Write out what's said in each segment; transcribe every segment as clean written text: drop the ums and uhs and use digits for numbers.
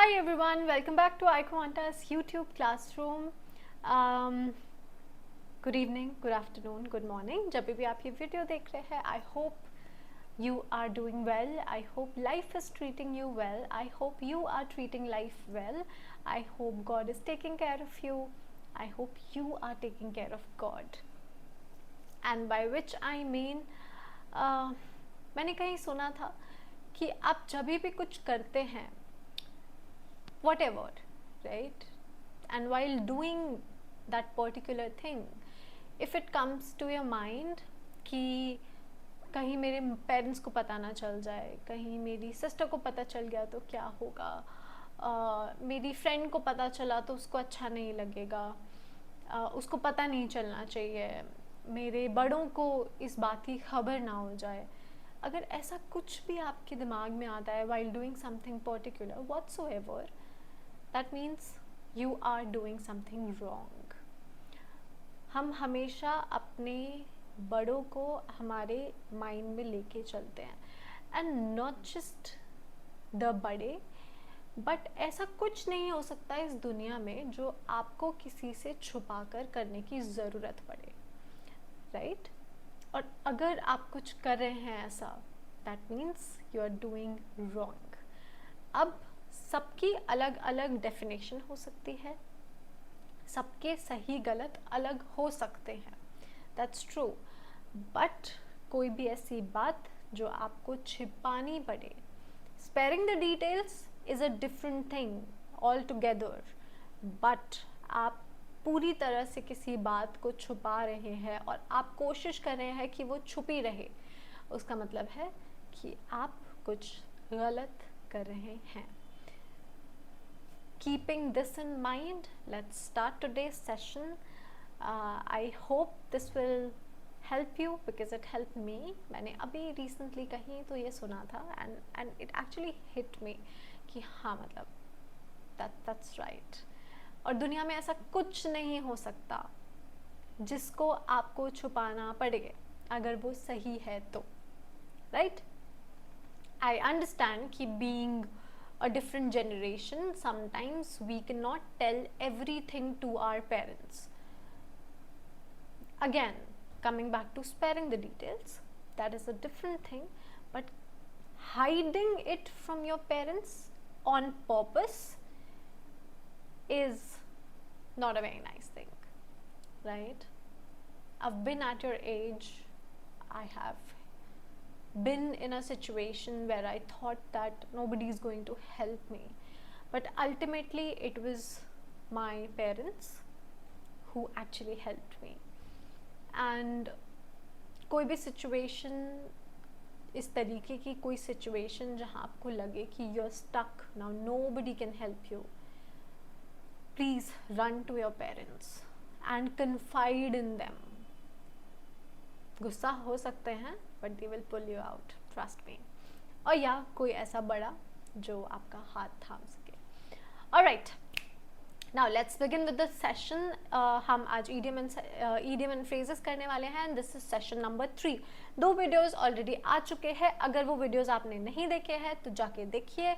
Hi everyone, welcome back to iQuanta's YouTube classroom. Good evening, good afternoon, good morning. जब भी आप ये video देख रहे हैं, I hope you are doing well. I hope life is treating you well. I hope you are treating life well. I hope God is taking care of you. I hope you are taking care of God. And by which I mean, मैंने कहीं सुना था कि आप जब भी कुछ करते हैं, whatever, right? And while doing that particular thing, if it comes to your mind कि कहीं मेरे पेरेंट्स को पता ना चल जाए, कहीं मेरी सिस्टर को पता चल गया तो क्या होगा, मेरी फ्रेंड को पता चला तो उसको अच्छा नहीं लगेगा, उसको पता नहीं चलना चाहिए, मेरे बड़ों को इस बात की खबर ना हो जाए. अगर ऐसा कुछ भी आपके दिमाग में आता है while doing something particular whatsoever, that means you are doing something wrong. हम हमेशा अपने बड़ों को हमारे माइंड में लेके चलते हैं, एंड नॉट जस्ट द बड़े, बट ऐसा कुछ नहीं हो सकता इस दुनिया में जो आपको किसी से छुपा कर करने की ज़रूरत पड़े, राइट? और अगर आप कुछ कर रहे हैं ऐसा, that means you are doing wrong. अब सबकी अलग अलग डेफिनेशन हो सकती है, सबके सही गलत अलग हो सकते हैं, दैट्स ट्रू. बट कोई भी ऐसी बात जो आपको छिपानी पड़े, sparing the details is a different thing all together. But आप पूरी तरह से किसी बात को छुपा रहे हैं और आप कोशिश कर रहे हैं कि वो छुपी रहे, उसका मतलब है कि आप कुछ गलत कर रहे हैं. Keeping this in mind, let's start today's session. I hope this will help you because it helped me. मैंने अभी recently कहीं तो ये सुना था and it actually hit me कि हाँ, मतलब that's right. और दुनिया में ऐसा कुछ नहीं हो सकता जिसको आपको छुपाना पड़े अगर वो सही है तो, right? I understand कि being a different generation, sometimes we cannot tell everything to our parents. Again, coming back to sparing the details, that is a different thing, but hiding it from your parents on purpose is not a very nice thing, right? I've been at your age, I have been in a situation where I thought that nobody is going to help me, but ultimately it was my parents who actually helped me. And कोई भी situation, इस तरीके की कोई situation जहाँ आपको लगे कि you're stuck now, nobody can help you, please run to your parents and confide in them. गुस्सा हो सकते हैं but they will pull you out, trust me. और या कोई ऐसा बड़ा जो आपका हाथ थाम सके. Alright, now let's begin with the session. हम आज ईडियम एंड फ्रेजेस करने वाले हैं and this is session number 3. 2 videos already आ चुके हैं. अगर वो वीडियोस आपने नहीं देखे हैं तो जाके देखिए,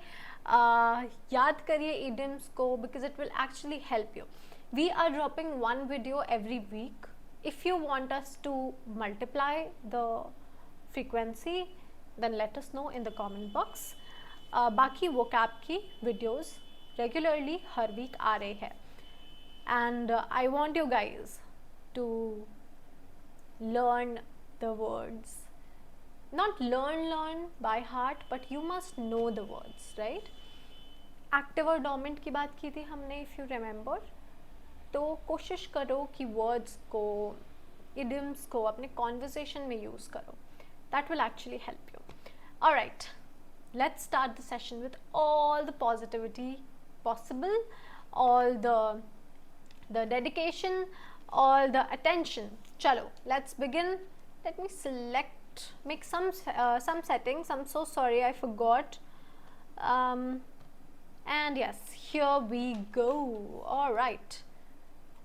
याद करिए ईडियम्स को because it will actually help you. We are dropping 1 video every week. If you want us to multiply the frequency, then let us know in the comment box. बाकी vocab की videos regularly हर week आ रहे हैं, and I want you guys to learn the words. Not learn by heart, but you must know the words, right? Active और dominant की बात की थी हमने, if you remember. तो कोशिश करो कि वर्ड्स को, इडियम्स को अपने कॉन्वर्सेशन में यूज़ करो. That will actually help you. Alright, let's start the session with all the positivity possible, all the dedication, all the attention. चलो, let's begin. Let me select, make some settings. I'm so sorry, I forgot. And yes, here we go. All right.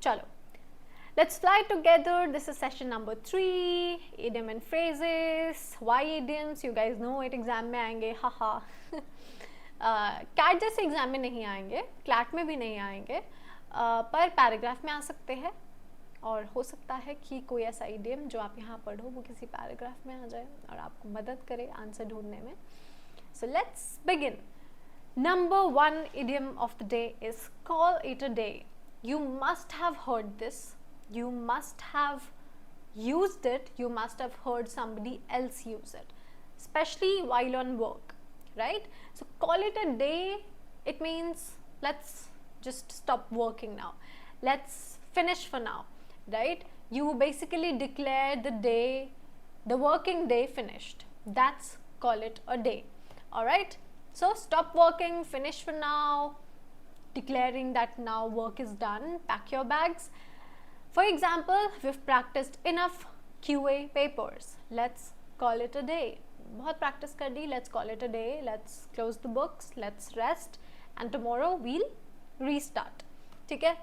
Chalo, let's fly together. This is session number 3, idiom and phrases. Why idioms? You guys know it, exam में आएंगे, haha. Cat जैसे exam में नहीं आएंगे, CLAT में भी नहीं आएंगे, पर पैराग्राफ में आ सकते हैं, और हो सकता है कि कोई ऐसा इडियम जो आप यहाँ पढ़ो वो किसी पैराग्राफ में आ जाए और आपको मदद करे आंसर ढूंढने में. So let's begin. Number 1 idiom of the day is call it a day. You must have heard this. You must have used it. You must have heard somebody else use it, especially while on work, right? So call it a day. It means let's just stop working now. Let's finish for now, right? You basically declare the day, the working day finished. That's call it a day. All right. So stop working, finish for now, declaring that now work is done, pack your bags. For example, we've practiced enough QA papers. Let's call it a day. बहुत practice कर दी, let's call it a day. Let's close the books, let's rest, and tomorrow we'll restart. ठीक है?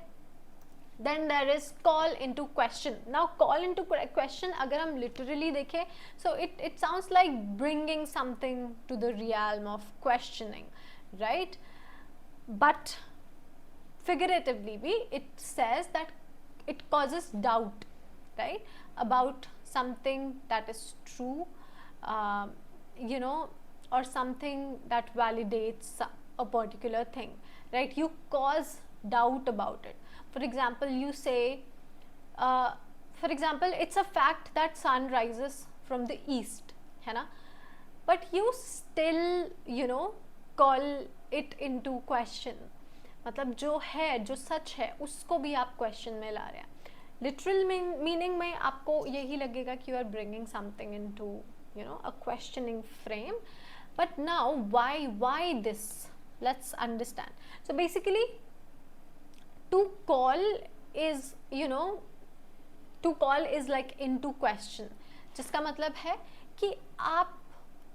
Then there is call into question. Now call into question अगर हम literally देखें, so it sounds like bringing something to the realm of questioning, right? But figuratively भी it says that it causes doubt, right, about something that is true, you know, or something that validates a particular thing, right? You cause doubt about it. For example, you say, for example, it's a fact that sun rises from the east, है ना? But you still, you know, call it into question. मतलब जो है, जो सच है, उसको भी आप क्वेश्चन में ला रहे हैं. लिटरल मीनिंग में आपको यही लगेगा कि you are bringing something into, you know, a questioning frame. But now why this? Let's understand. So basically, to call is, you know, to call is like into question, जिसका मतलब है कि आप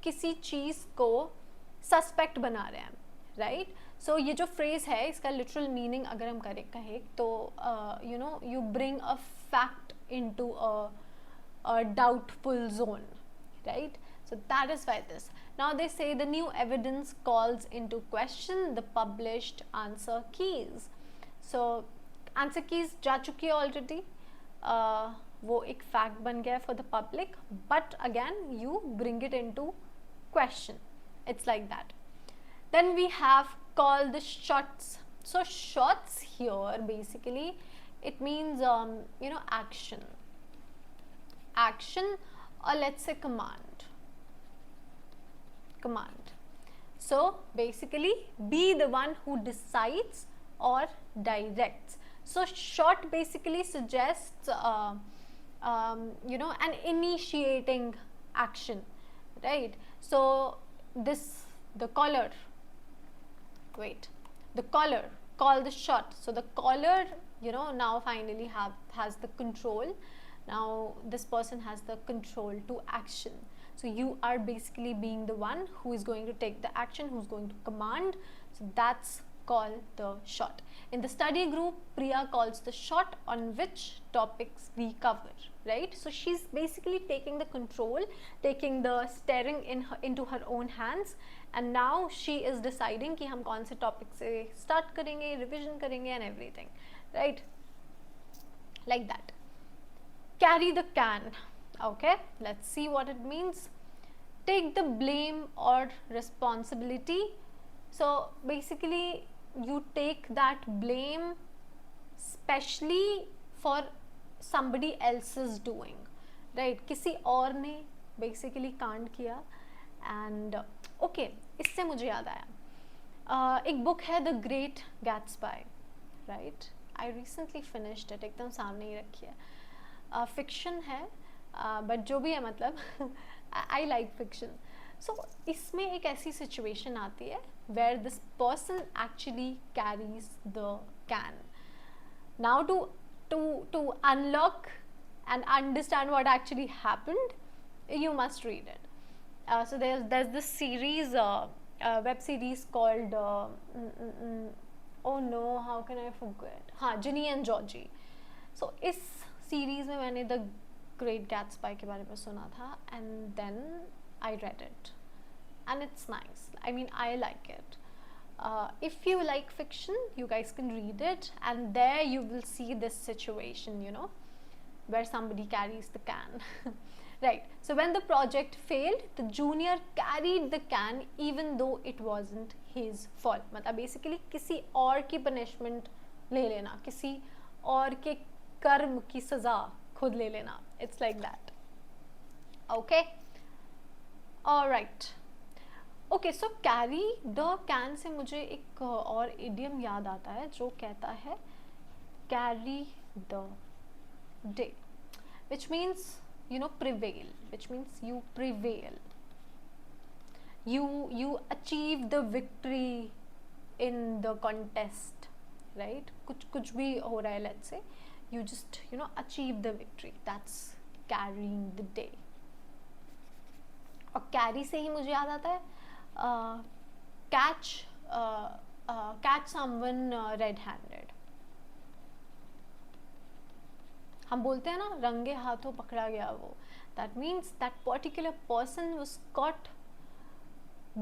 किसी चीज़ को सस्पेक्ट बना रहे हैं, राइट? सो ये जो फ्रेज है, इसका लिटरल मीनिंग अगर हम कहें तो you know, you bring a fact into a doubtful zone, right? So that is why this. Now they say the new evidence calls into question the published answer keys. So answer keys जा चुकी है already. वो एक fact बन गया for the public, but again you bring it into question. It's like that. Then we have call the shots. So shots here basically it means you know, action, or let's say command. So basically be the one who decides or directs. So shot basically suggests you know, an initiating action, right? So this, the caller, call the shot. So the caller, you know, now finally has the control. Now this person has the control to action. So you are basically being the one who is going to take the action, who's going to command. So that's call the shot. In the study group, Priya calls the shot on which topics we cover, right? So she's basically taking the control, taking the steering into her own hands, and now she is deciding कि हम कौन से topic से start करेंगे, revision करेंगे and everything, right? Like that. Carry the can. Okay, let's see what it means. Take the blame or responsibility. So basically you take that blame specially for somebody else's doing, right? किसी और ने basically कांड किया. And okay, इससे मुझे याद आया, एक book है The Great Gatsby, right? I recently finished it. एकदम सामने ही रखी है. Fiction है, but जो भी है मतलब I like fiction. So इसमें एक ऐसी situation आती है where this person actually carries the can. Now to unlock and understand what actually happened, you must read it. So there's this series, web series called oh no, how can I forget? हाँ, Ginny and Georgie. So इस series में मैंने The Great Gatsby के बारे में सुना था, and then I read it, and it's nice. I mean, I like it. If you like fiction, you guys can read it, and there you will see this situation, you know, where somebody carries the can. Right, so when the project failed, the junior carried the can even though it wasn't his fault. मतलब basically किसी और की punishment ले लेना, किसी और के कर्म की सजा खुद ले लेना. It's like that. Okay, all right. Okay, so carry the can say मुझे एक और इडियम याद आता है जो कहता है carry the day, which means you know prevail, which means you prevail, you achieve the victory in the contest, right? कुछ भी हो रहा है, let's say you just you know achieve the victory, that's carrying the day. और carry से ही मुझे याद आता है catch someone red-handed. हम बोलते हैं ना रंगे हाथों पकड़ा गया वो. That means that particular person was caught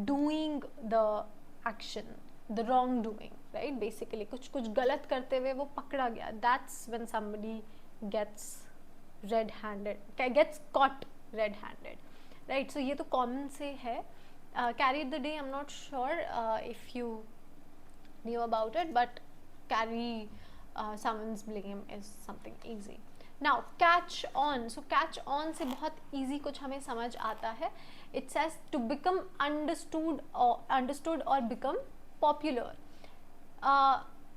doing the action, the wrongdoing, right? Basically कुछ गलत करते हुए वो पकड़ा गया. That's when somebody gets red-handed, gets caught red-handed, right? So ये तो common से है. Carry the day, I'm not sure if you knew about it, but carry someone's blame is something easy. Now catch on, so catch on से बहुत easy कुछ हमें समझ आता है. It says to become understood or become popular.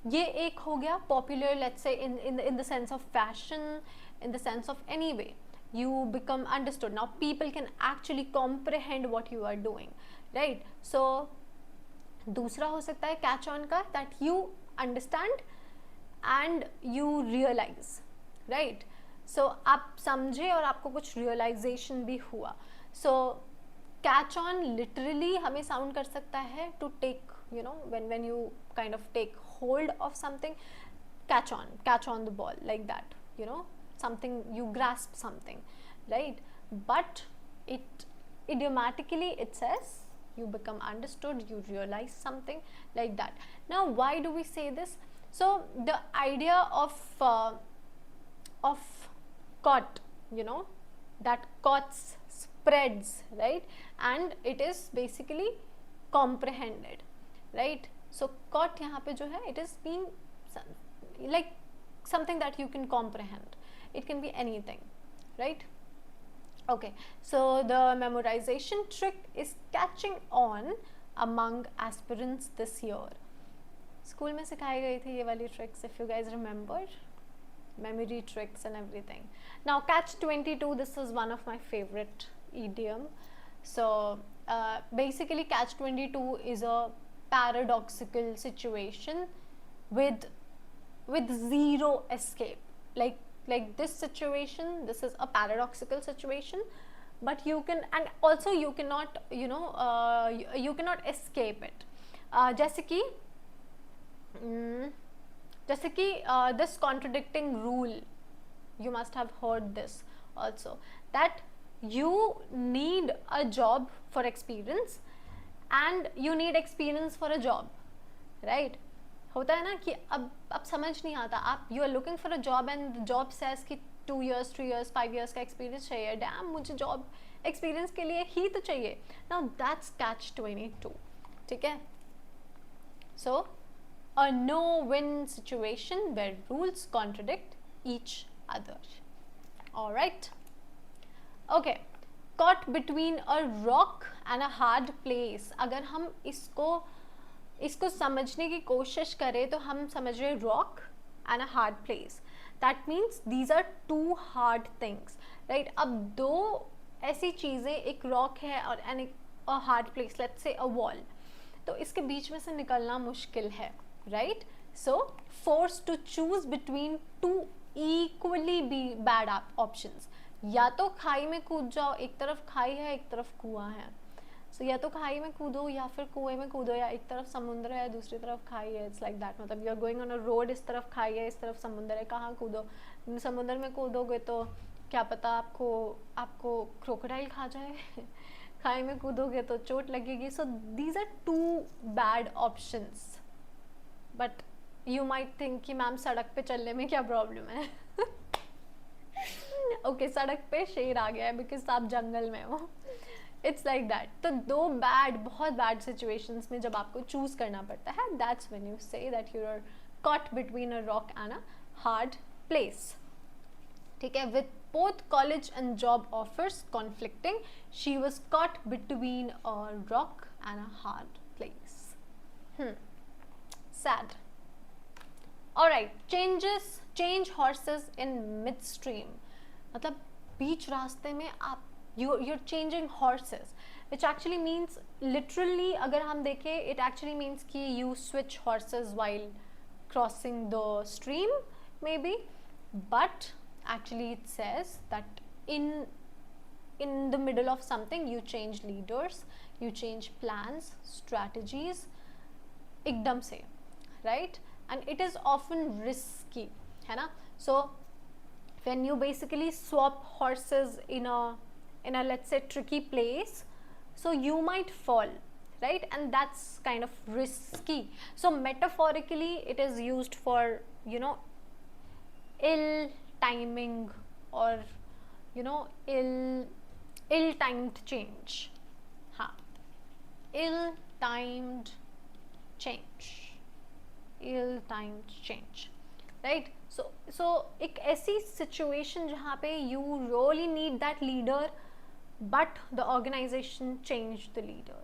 ये एक हो गया popular, let's say in the sense of fashion, in the sense of any way. You become understood. Now people can actually comprehend what you are doing, right? So दूसरा हो सकता है catch on का, that you understand and you realize, right? So आप समझे और आपको कुछ realization भी हुआ. So catch on literally हमें sound कर सकता है to take, you know, when you kind of take hold of something, catch on the ball, like that, you know, something, you grasp something, right? But it idiomatically it says you become understood, you realize something, like that. Now why do we say this? So the idea of caught, you know, that caught spreads, right? And it is basically comprehended, right? So caught यहाँ पे जो है, it is being like something that you can comprehend. It can be anything, right? Okay, so the memorization trick is catching on among aspirants this year. School में सिखाई गई थी ये वाली tricks, if you guys remember, memory tricks and everything. Now catch 22, this is one of my favorite idiom. So basically catch 22 is a paradoxical situation with zero escape. Like this situation, this is a paradoxical situation, but you can, and also you cannot, you know, you cannot escape it. जैसे कि this contradicting rule, you must have heard this also, that you need a job for experience and you need experience for a job, right? होता है ना कि अब समझ नहीं आता, आप you are looking for a job and job says कि 2 years 3 years 5 years का एक्सपीरियंस चाहिए. डैम, मुझे जॉब एक्सपीरियंस के लिए ही तो चाहिए. नाउ दैट्स catch 22, ठीक है? So a no win situation where rules contradict each other. Alright, okay. caught between a rock and a hard place, अगर हम इसको समझने की कोशिश करें तो हम समझ रहे rock and a hard place. That means these are two hard things, right? अब दो ऐसी चीज़ें, एक रॉक है और and a hard place, let's say a wall, तो इसके बीच में से निकलना मुश्किल है, right? So forced to choose between two equally bad options. या तो खाई में कूद जाओ, एक तरफ खाई है एक तरफ कुआं है, सो या तो खाई में कूदो या फिर कुएं में कूदो, या एक तरफ समुद्र है दूसरी तरफ खाई है. It's like that. मतलब you are going on a road, इस तरफ खाई है इस तरफ समुद्र है, कहाँ कूदो? समुद्र में कूदोगे तो क्या पता आपको क्रोकोडाइल खा जाए, खाई में कूदोगे तो चोट लगेगी. So these are two bad options. But you might think कि मैम सड़क पे चलने में क्या प्रॉब्लम है. ओके सड़क पे शेर आ गया है बिकॉज आप जंगल में हो. It's like that. तो दो बहुत बैड सिचुएशंस में जब आपको चूज करना पड़ता है, that's when you say that you are caught between a rock and a hard place. ठीक है. With both college and job offers conflicting, she was caught between a rock and a hard place. Sad. Alright, change horses in midstream. मतलब बीच रास्ते में आप you're changing horses, which actually means literally अगर हम देखें it actually means कि you switch horses while crossing the stream maybe, but actually it says that in the middle of something you change leaders, you change plans, strategies एकदम से, right? And it is often risky, है ना? So when you basically swap horses in a let's say tricky place, so you might fall, right? And that's kind of risky. So metaphorically it is used for, you know, ill timing or, you know, ill timed change. हाँ, ill timed change, right? So एक ऐसी situation जहाँ पे you really need that leader, but the organization changed the leader.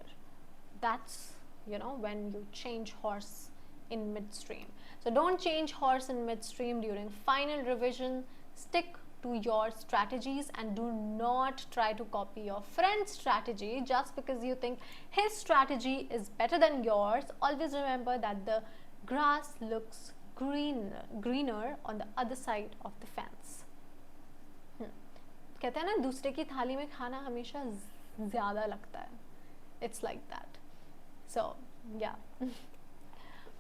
That's, you know, when you change horse in midstream. So don't change horse in midstream during final revision. Stick to your strategies and do not try to copy your friend's strategy just because you think his strategy is better than yours. Always remember that the grass looks greener on the other side of the fence. कहते हैं ना दूसरे की थाली में खाना हमेशा ज़्यादा लगता है. It's like that. So yeah.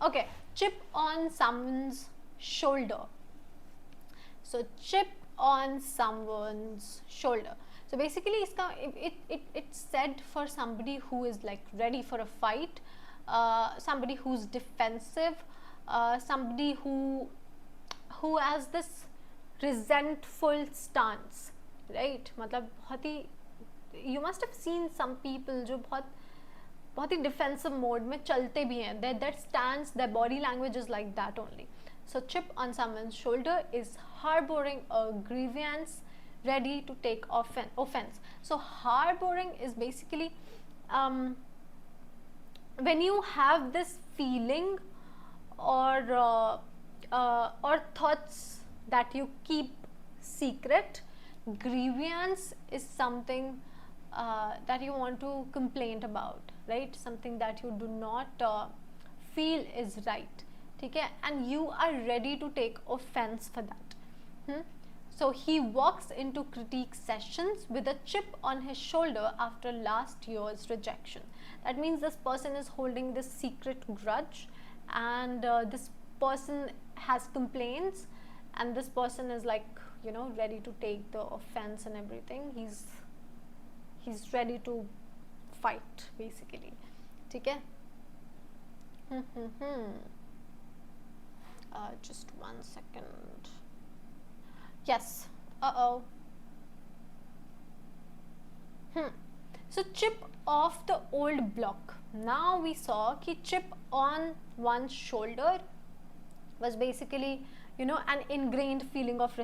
Okay, chip on someone's shoulder. So chip on someone's shoulder. So basically iska it's said for somebody who is like ready for a fight, somebody who's defensive, somebody who has this resentful stance, right? मतलब बहुत ही, you must have seen some people जो बहुत ही defensive mode में चलते भी हैं. That stance, their body language is like that only. So chip on someone's shoulder is harboring a grievance, ready to take offense. So harboring is basically when you have this feeling or thoughts that you keep secret. Grievance is something that you want to complain about, right? Something that you do not feel is right. ठीक है? And you are ready to take offense for that. So he walks into critique sessions with a chip on his shoulder after last year's rejection. That means this person is holding this secret grudge, and this person has complaints, and this person is like, you know, ready to take the offense and everything. He's ready to fight basically. ठीक है? Just 1 second. Yes. So chip off the old block. Now we saw कि chip on one's shoulder was basically, you know, an ingrained feeling of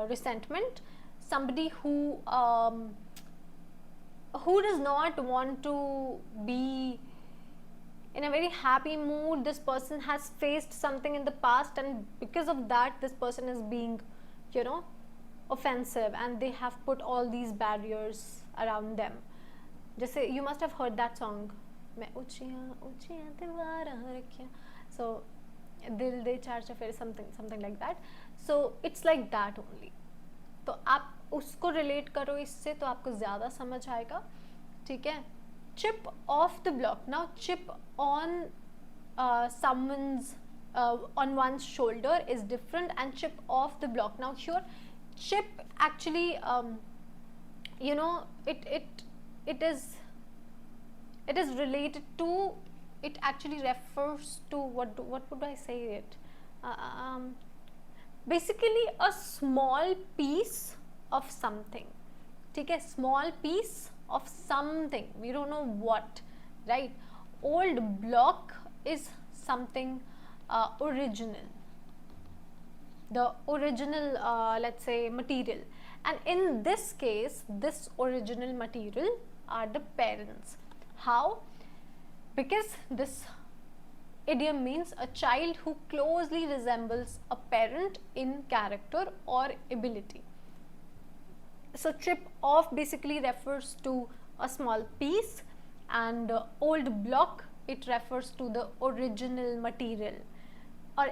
resentment. Somebody who does not want to be in a very happy mood. This person has faced something in the past, and because of that this person is being, you know, offensive, and they have put all these barriers around them. Just say, you must have heard that song, मैं ऊंचियां दीवारां रखियां, so दिल दे चार चफेरे, something like that. So it's like that only. तो आप उसको relate करो इससे, तो आपको ज़्यादा समझ आएगा. ठीक है? Chip off the block. Now chip on someone's on one's shoulder is different, and chip off the block. Now here chip actually you know, it is it is related to, it actually refers to what would I say it, basically a small piece of something. ठीक है, small piece of something, we don't know what, right? Old block is something original, the original let's say material, and in this case this original material are the parents. How? Because this idiom means a child who closely resembles a parent in character or ability. So chip off basically refers to a small piece, and old block, it refers to the original material,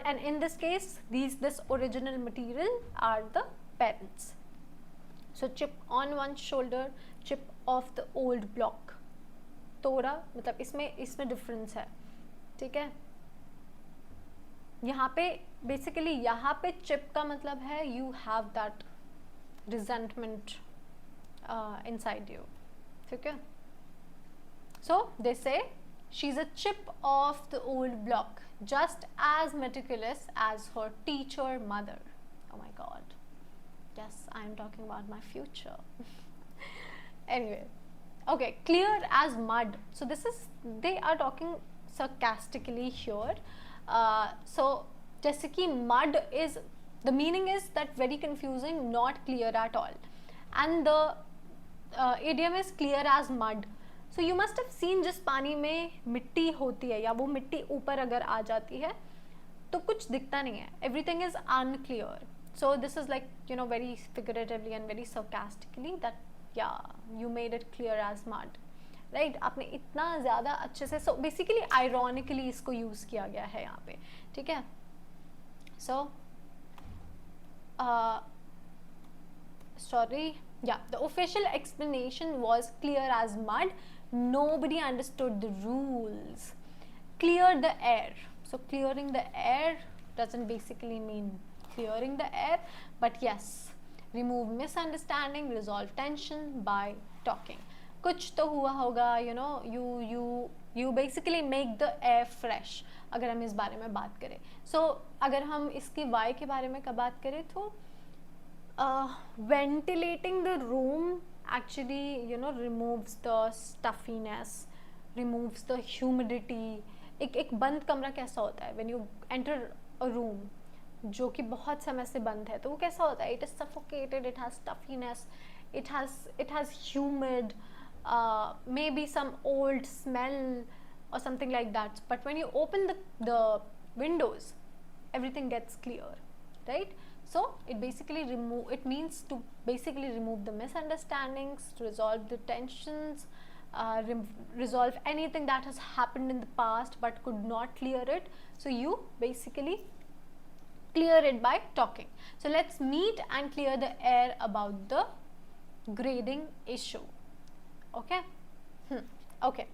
and in this case this original material are the parents. So chip on one shoulder, chip off the old block. तोड़ा मतलब इसमें difference है, ठीक है. यहाँ पे basically यहाँ पे चिप का मतलब है you have that resentment inside you, ठीक है. सो दे से she is a chip off the old block, just as meticulous as her teacher mother. Oh my god, yes, I am talking about my future. Anyway, okay, clear as mud. So this is, they are talking sarcastically here. So जैसे कि mud is, the meaning is that very confusing, not clear at all, and the idiom is clear as mud. So you must have seen, जिस पानी में मिट्टी होती है या वो मिट्टी ऊपर अगर आ जाती है तो कुछ दिखता नहीं है, everything is unclear. So this is like, you know, very figuratively and very sarcastically that yeah, you made it clear as mud, right? आपने इतना ज़्यादा अच्छे से, so basically ironically इसको use किया गया है यहाँ पे, ठीक है. So sorry, yeah, the official explanation was clear as mud. Nobody understood the rules. Clear the air. So clearing the air doesn't basically mean clearing the air, but yes, remove misunderstanding, resolve tension by talking. कुछ तो हुआ होगा, you know, you basically make the air fresh. अगर हम इस बारे में बात करें, so अगर हम इसकी why के बारे में बात करें तो ventilating the room actually, you know, removes the stuffiness, removes the humidity. एक बंद कमरा कैसा होता है, when you enter a room जो कि बहुत समय से बंद है तो वो कैसा होता है, it is suffocated, it has stuffiness, it has humid, maybe some old smell or something like that. But when you open the windows, everything gets clear, right? So it basically means to basically remove the misunderstandings, to resolve the tensions, resolve anything that has happened in the past but could not clear it. So you basically clear it by talking. So let's meet and clear the air about the grading issue. Okay? Okay.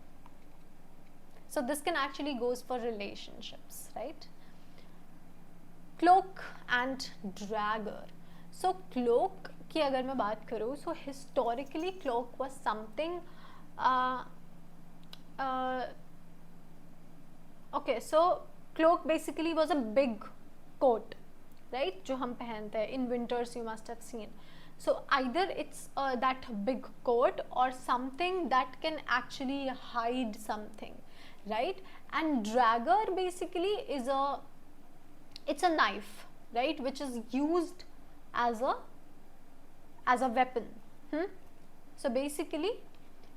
So this can actually goes for relationships, right? Cloak and dragger. So cloak की अगर मैं बात करूँ, so historically cloak was something okay, so cloak basically was a big coat, right, जो हम पहनते हैं in winters, you must have seen. So either it's that big coat or something that can actually hide something, right? And dragger basically is it's a knife, right, which is used as a weapon. So basically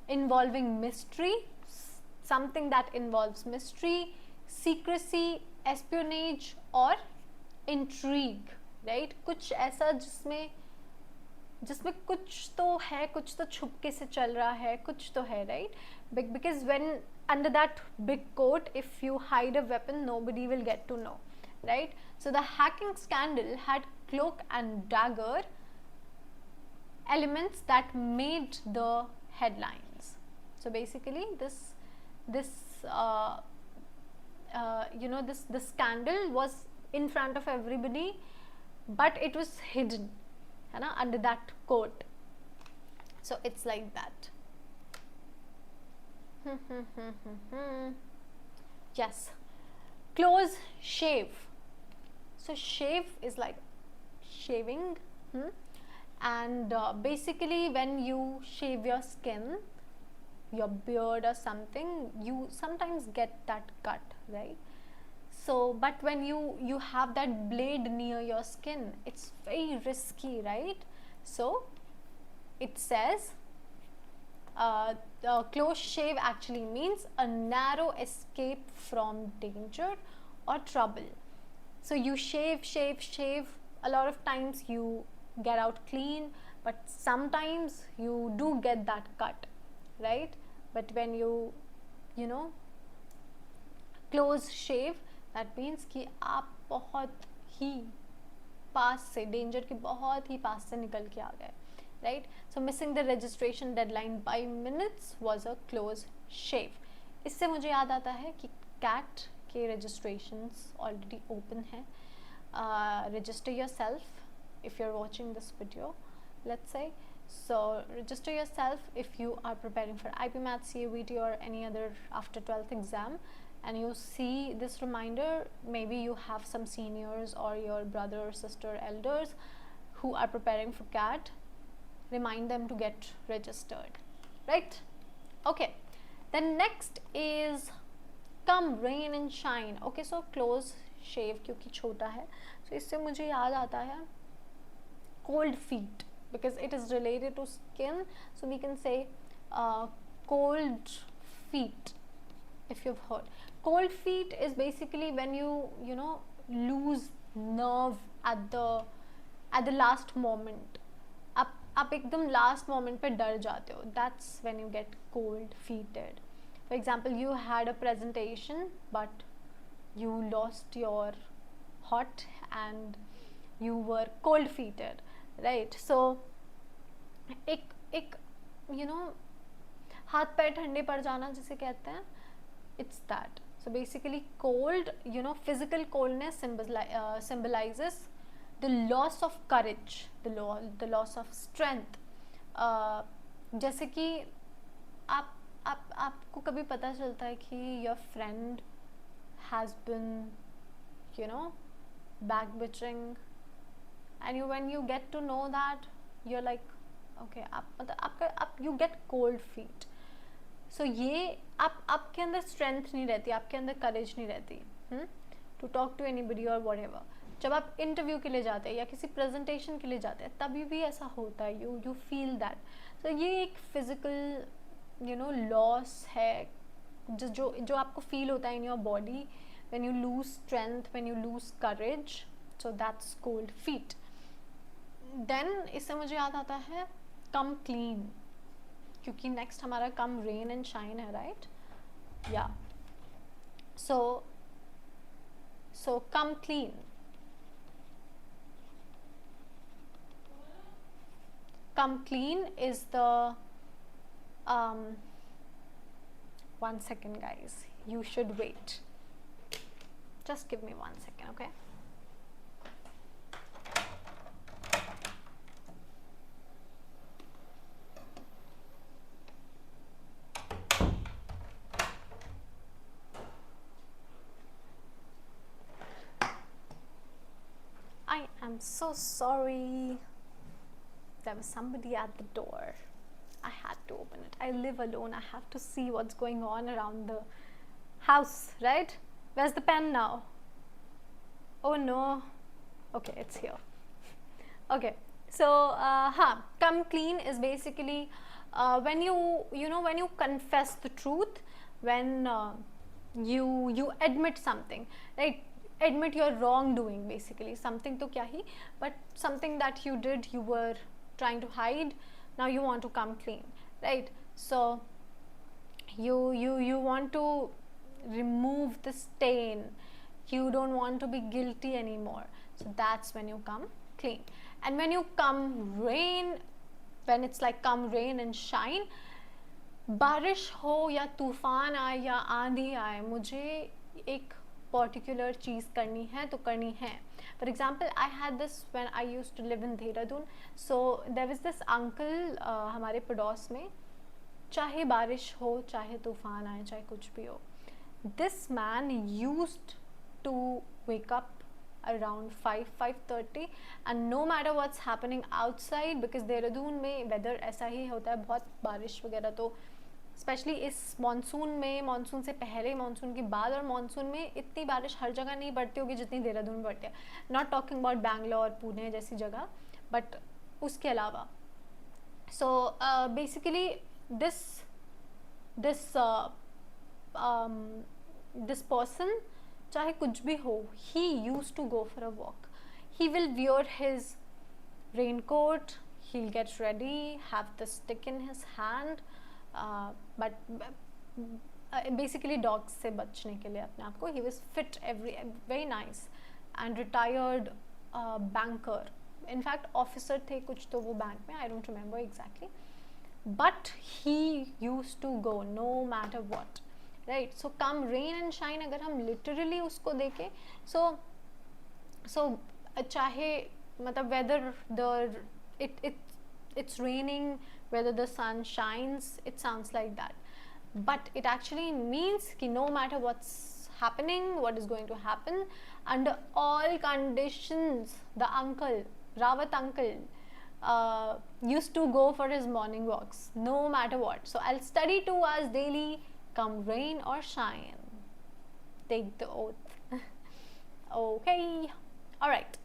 involving mystery, something that involves mystery, secrecy, espionage or intrigue, right? कुछ ऐसा जिसमें कुछ तो है, कुछ तो छुपके से चल रहा है, कुछ तो है, right? Because when under that big coat, if you hide a weapon, nobody will get to know, right? So the hacking scandal had cloak and dagger elements that made the headlines. So basically this you know, this scandal was in front of everybody, but it was hidden, है ना, under that coat. So it's like that. Yes, close shave. So shave is like shaving, and basically when you shave your skin, your beard or something, you sometimes get that cut, right? So but when you have that blade near your skin, it's very risky, right? So it says the close shave actually means a narrow escape from danger or trouble. So you shave, a lot of times you get out clean, but sometimes you do get that cut, right? But when you know close shave, that means कि आप बहुत ही पास से, danger के बहुत ही पास से निकल के आ गए, right? So missing the registration deadline by minutes was a close shave. इससे मुझे याद आता है कि कैट के रजिस्ट्रेशंस ऑलरेडी ओपन हैं. Register yourself if you are watching this video, let's say. So register yourself if you are preparing for IB Maths, CUET or any other after 12th exam, and you see this reminder. Maybe you have some seniors or your brother or sister elders who are preparing for CAT. Remind them to get registered, right? Okay, then next is come rain and shine. Okay, so close shave क्योंकि छोटा है, so इससे मुझे याद आता है cold feet, because it is related to skin, so we can say cold feet. If you've heard, cold feet is basically when you know lose nerve at the last moment. आप एकदम last moment पे डर जाते हो. That's when you get cold feeted. For example, you had a presentation but you lost your hot and you were cold feeted, right? So एक you know हाथ पैर ठंडे पड़ जाना जिसे कहते हैं, it's that. So basically cold, you know, physical coldness symbolizes the loss of courage, the loss of strength. जैसे कि आपको कभी पता चलता है कि your friend has been, you know, backbiting, and when you get to know that, you're like, okay, आप you get cold feet. So ये आपके अंदर strength नहीं रहती, आपके अंदर courage नहीं रहती to talk to anybody or whatever. जब आप interview के लिए जाते हैं या किसी presentation के लिए जाते हैं, तभी भी ऐसा होता है, you feel that. So ये एक physical, you know, loss है जो आपको feel होता है in your body when you lose strength, when you lose courage. So that's cold feet. Then इससे मुझे याद आता है come clean, क्योंकि next हमारा come rain and shine है, right? Yeah. So come clean. Come clean is the one second guys, you should wait. Just give me 1 second, okay? I am so sorry. There was somebody at the door. I had to open it. I live alone. I have to see what's going on around the house, right? Where's the pen now? Oh no. Okay, it's here. Okay, so come clean is basically when when you confess the truth, when you admit something, right? Admit your wrongdoing, basically something to kya hi, but something that you did, you were trying to hide, now you want to come clean, right? So you want to remove the stain, you don't want to be guilty anymore, so that's when you come clean. And when you come rain, when it's like come rain and shine, बारिश हो या तूफान आए या आंधी आए, मुझे एक पर्टिकुलर चीज़ करनी है तो करनी है. For example I had this when I used to live in Dehradun. So there was this uncle हमारे पड़ोस में चाहे बारिश हो, चाहे तूफान आए, चाहे कुछ भी हो, this man used to wake up around 5:30 and no matter what's happening outside, because Dehradun में वेदर ऐसा ही होता है, बहुत बारिश वगैरह, तो स्पेशली इस मानसून में, मानसून से पहले, मानसून के बाद और मानसून में इतनी बारिश हर जगह नहीं पड़ती होगी जितनी देहरादून में पड़ती है. Not talking about Bangalore, Pune जैसी जगह, बट उसके अलावा. So basically this this person, चाहे कुछ भी हो, he used to go for a walk. He will wear his raincoat, he'll get ready, have the stick in his hand, but basically dogs से बचने के लिए अपने आप को, he was fit, very nice and retired banker. In fact officer थे कुछ तो वो बैंक में, I don't remember exactly, but he used to go no matter what. Right. So come rain and shine, अगर हम लिटरली उसको देखें, सो चाहे मतलब weather it's raining, whether the sun shines, it sounds like that, but it actually means कि no matter what's happening, what is going to happen, under all conditions, the uncle, Rawat uncle, used to go for his morning walks no matter what. So I'll study 2 hours daily, come rain or shine. Take the oath. Okay, all right.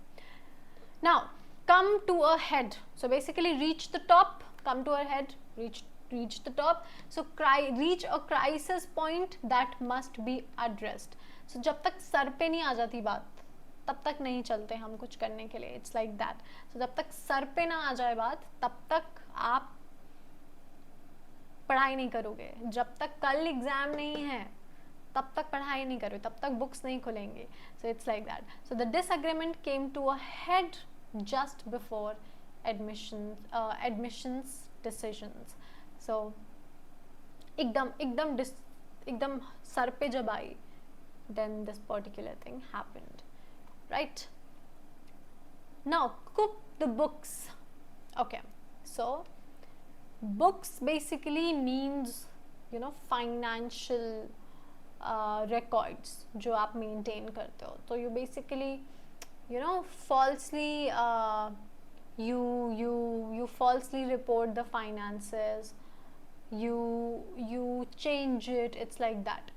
Now come to a head. So basically reach the top, come to a head, reach the top. So reach a crisis point that must be addressed. So जब तक sir पे नहीं आ जाती बात, तब तक नहीं चलते हम कुछ करने के लिए. It's like that. So जब तक सर पे ना आ जाए बात, तब तक आप पढ़ाई नहीं करोगे. जब तक कल एग्जाम नहीं है तब तक पढ़ाई नहीं करोगे, तब तक बुक्स नहीं खुलेंगे. So it's like that. So the disagreement came to a head just before admissions decisions. So एकदम सर पे जब आई, then this particular thing happened, right. Now cook the books. Okay, so books basically means, you know, financial records जो आप maintain करते हो. तो you basically, you know, falsely you falsely report the finances, you change it. It's like that.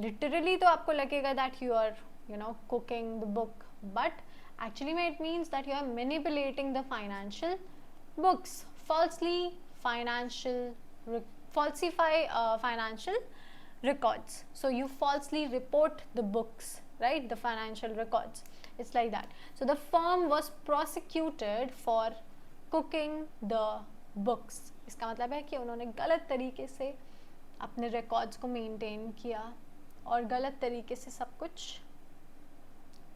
Literally तो आपको लगेगा that you are, you know, cooking the book, but actually it means that you are manipulating the financial books. Falsify financial records. So you falsely report the books, right, the financial records. It's like that. So the firm was prosecuted for cooking the books. इसका मतलब है कि उन्होंने गलत तरीके से अपने records को maintain किया और गलत तरीके से सब कुछ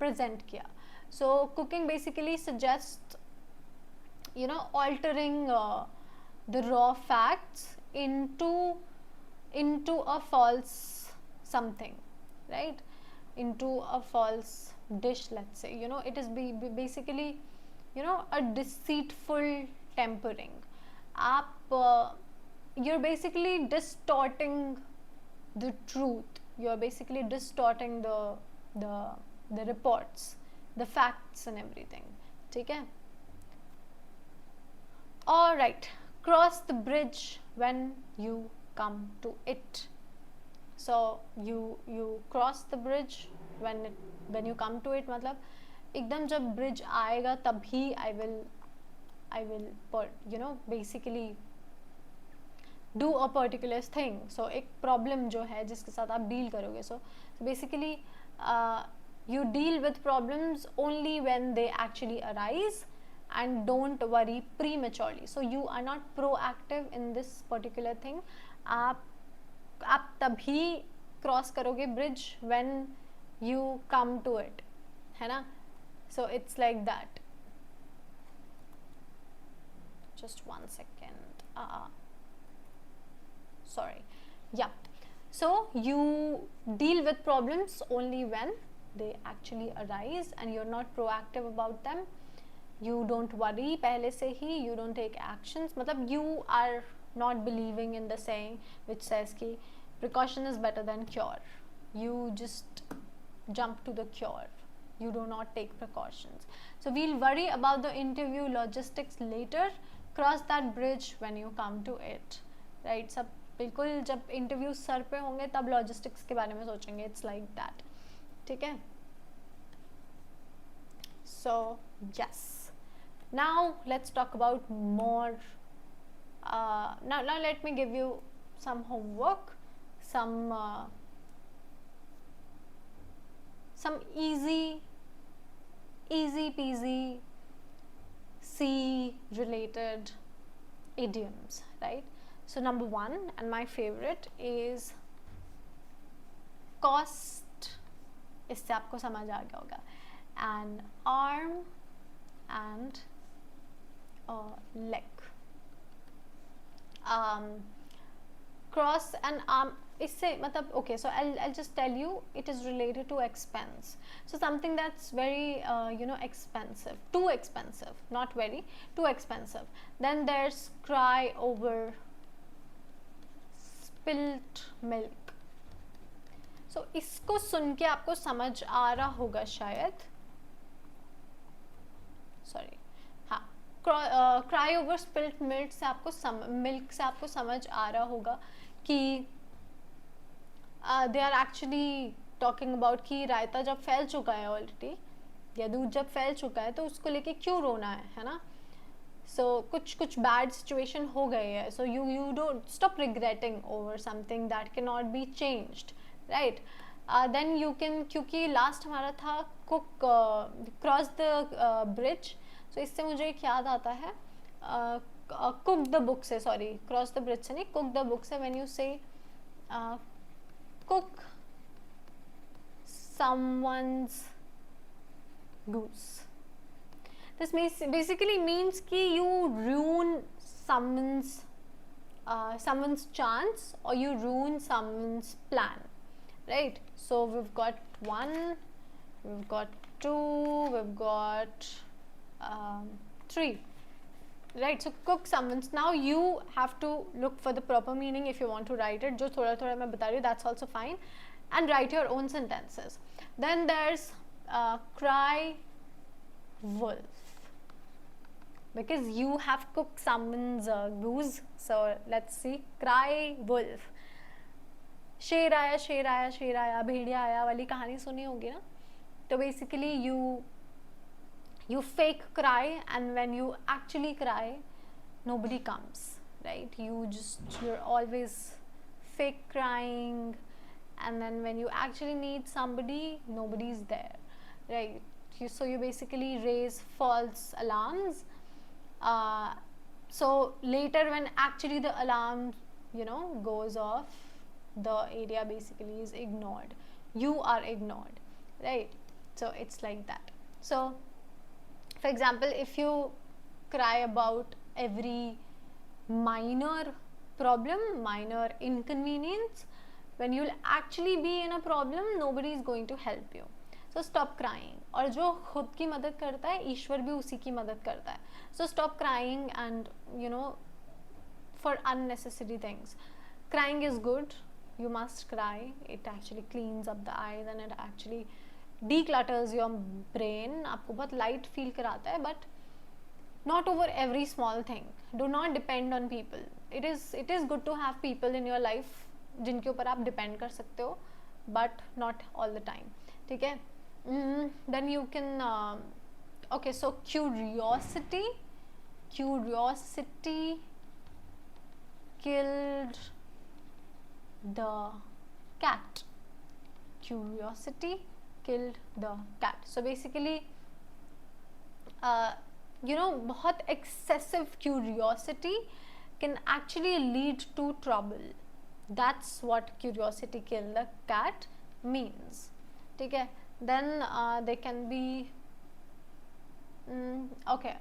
present किया. So cooking basically suggests, you know, altering the raw facts into a false something, right, into a false dish, let's say. You know, it is basically, you know, a deceitful tempering. You're basically distorting the truth. You're basically distorting the reports, the facts and everything. ठीक है. All right. Cross the bridge when you come to it. So you cross the bridge when you come to it. मतलब एकदम जब bridge आएगा तभी I will you know, basically do a particular thing. So एक problem जो है जिसके साथ आप deal करोगे. So basically you deal with problems only when they actually arise, and don't worry prematurely. So you are not proactive in this particular thing. आप तभी cross करोगे bridge when you come to it, है ना. So it's like that. Just 1 second. Sorry. Yeah. So you deal with problems only when they actually arise, and you're not proactive about them. You don't worry पहले से ही, you don't take actions. मतलब you are not believing in the saying which says ki precaution is better than cure. You just jump to the cure. You do not take precautions. So we'll worry about the interview logistics later. Cross that bridge when you come to it. Right? सब बिल्कुल जब interviews sir पे होंगे तब logistics के बारे में सोचेंगे. It's like that. ठीक है? So yes. Now let's talk about more. Now let me give you some homework, some easy peasy C related idioms, right? So number one, and my favorite, is cost. इससे आपको समझ आ गया होगा. An arm and a leg. Cross an arm, इससे मतलब okay, so I'll just tell you, it is related to expense. So something that's very expensive, too expensive, not very, too expensive. Then there's cry over spilt milk. So इसको सुन के आपको समझ आ रहा होगा शायद, sorry, हाँ, cry over spilt milk से आपको समझ आ रहा होगा कि they are actually talking about कि रायता जब फैल चुका है ऑलरेडी, या दूध जब फैल चुका है तो उसको लेके क्यों रोना है ना. So कुछ बैड सिचुएशन हो गए है, so you don't stop regretting over something that cannot be changed, right? Then you can, क्योंकि लास्ट हमारा था cook cross the bridge, so इससे मुझे एक याद आता है, cook the book से, sorry, cross the bridge से नहीं, cook the book से, when you say cook someone's goose, this basically means कि you ruin someone's chance, or you ruin someone's plan, right? So we've got 1, we've got 2, we've got 3, right? So cook someone's. Now you have to look for the proper meaning if you want to write it. जो थोड़ा थोड़ा मैं बता रही हूँ, that's also fine, and write your own sentences. Then there's cry wolf, because you have cooked someone's goose. So let's see, cry wolf. शेर आया शेर आया शेर आया, भेड़िया आया वाली कहानी सुनी होगी ना. तो basically you fake cry, and when you actually cry nobody comes, right? You're always fake crying, and then when you actually need somebody, nobody's there, right? So you basically raise false alarms. So later when actually the alarm goes off, the area basically is ignored, you are ignored, right? So it's like that. So for example, if you cry about every minor problem, minor inconvenience, when you'll actually be in a problem, nobody is going to help you. So stop crying. और जो खुद की मदद करता है, ईश्वर भी उसी की मदद करता है. So stop crying, and for unnecessary things. Crying is good. You must cry. It actually cleans up the eyes, and it actually declutters your brain. आपको बहुत light feel कराता है, but not over every small thing. Do not depend on people. It is good to have people in your life जिनके ऊपर आप depend कर सकते हो, but not all the time. ठीक है? Then you can okay, so curiosity killed the cat. Curiosity killed the cat. So basically बहुत excessive curiosity can actually lead to trouble. That's what curiosity killed the cat means. ठीक है? Then they can be okay,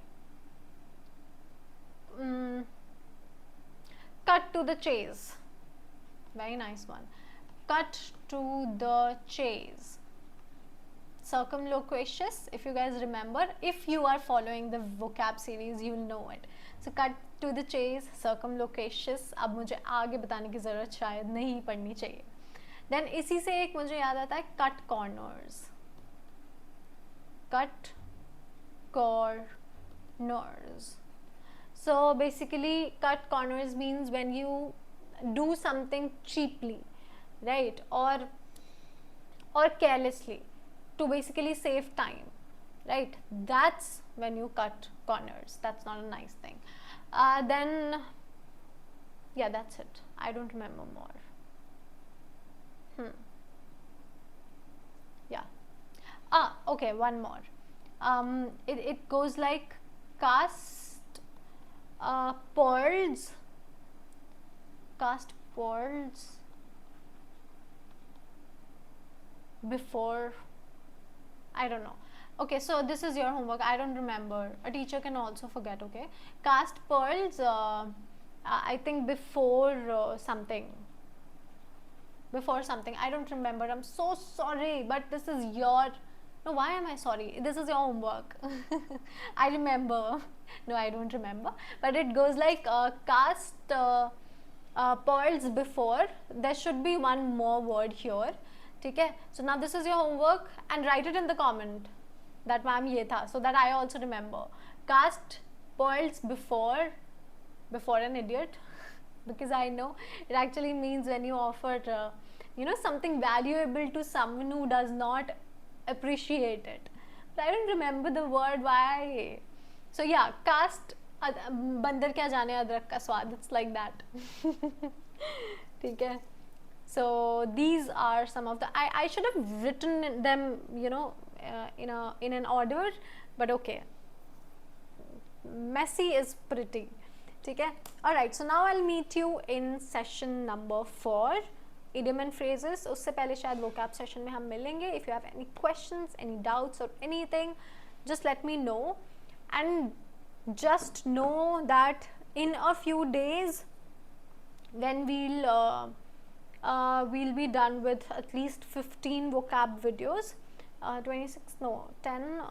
cut to the chase. Very nice one. Cut to the chase. circumloquacious. If you guys remember, if you are following the vocab series, you'll know it. So cut to the chase, circumloquacious. अब मुझे आगे बताने की ज़रूरत शायद नहीं पड़नी चाहिए. Then इसी से एक मुझे याद आता है cut corners. Cut corners. So basically cut corners means when you do something cheaply, right, or carelessly to basically save time, right? That's when you cut corners. That's not a nice thing. Then yeah, that's it. I don't remember more. Yeah. Okay, one more. It goes like cast pearls before, I don't know. Okay, so this is your homework. I don't remember. A teacher can also forget. Okay, cast pearls I think before something, I don't remember. I'm so sorry, but this is your, no, why am I sorry? This is your homework. I remember. No, I don't remember, but it goes like cast pearls before. There should be one more word here. Okay, so now this is your homework, and write it in the comment that ma'am ye tha, so that I also remember. Cast pearls before an idiot, because I know it actually means when you offer something valuable to someone who does not appreciate it. But I don't remember the word. Why? So yeah, cast बंदर क्या जाने अदरक का स्वाद. It's like that. ठीक है. So these are some of the, I should have written them, in an order, but okay. Messy is pretty. Okay. All right. So now I'll meet you in session number 4, idiom and phrases. उससे पहले शायद vocab session में हम मिलेंगे. If you have any questions, any doubts or anything, just let me know. And just know that in a few days, when we'll be done with at least 15 vocab videos, 26, no, 10,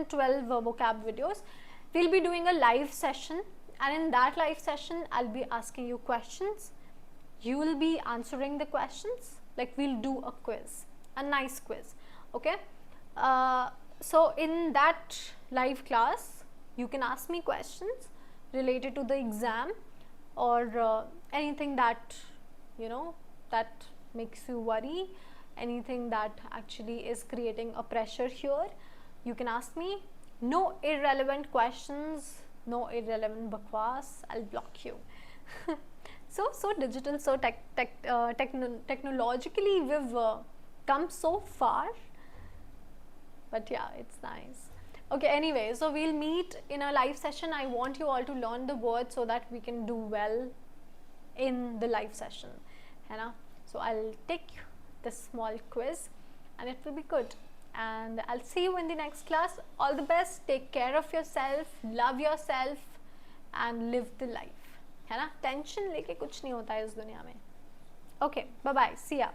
12 vocab videos. We'll be doing a live session, and in that live session, I'll be asking you questions. You will be answering the questions. Like, we'll do a quiz, a nice quiz. Okay. So in that live class, you can ask me questions related to the exam, or anything that that makes you worry, anything that actually is creating a pressure here. You can ask me. No irrelevant questions, no irrelevant bakwas. I'll block you. So digital, so technologically we've come so far, but yeah, it's nice. Okay, anyway, so we'll meet in a live session. I want you all to learn the words so that we can do well in the live session, so I'll take this small quiz and it will be good, and I'll see you in the next class. All the best. Take care of yourself, love yourself, and live the life. Tension लेके कुछ नहीं होता है इस दुनिया में. Okay, bye bye, see ya.